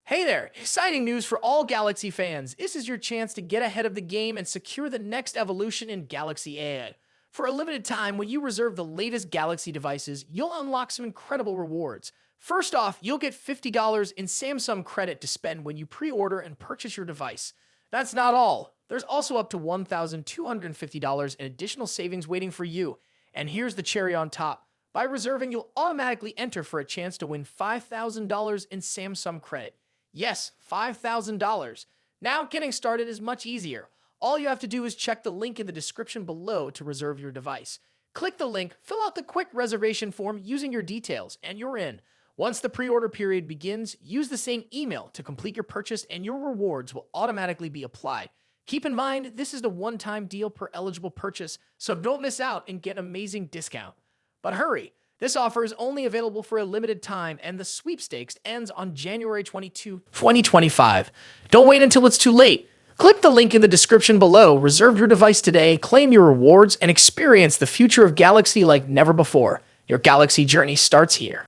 Hey there! Exciting news for all Galaxy fans. This is your chance to get ahead of the game and secure the next evolution in Galaxy AI. For a limited time, when you reserve the latest Galaxy devices, you'll unlock some incredible rewards. First off, you'll get $50 in Samsung credit to spend when you pre-order and purchase your device. That's not all. There's also up to $1,250 in additional savings waiting for you. And here's the cherry on top. By reserving, you'll automatically enter for a chance to win $5,000 in Samsung credit. Yes, $5,000. Now getting started is much easier. All you have to do is check the link in the description below to reserve your device. Click the link, fill out the quick reservation form using your details, and you're in. Once the pre-order period begins, use the same email to complete your purchase and your rewards will automatically be applied. Keep in mind, this is the one-time deal per eligible purchase, so don't miss out and get an amazing discount. But hurry! This offer is only available for a limited time, and the sweepstakes ends on January 22, 2025. Don't wait until it's too late. Click the link in the description below, reserve your device today, claim your rewards, and experience the future of Galaxy like never before. Your Galaxy journey starts here.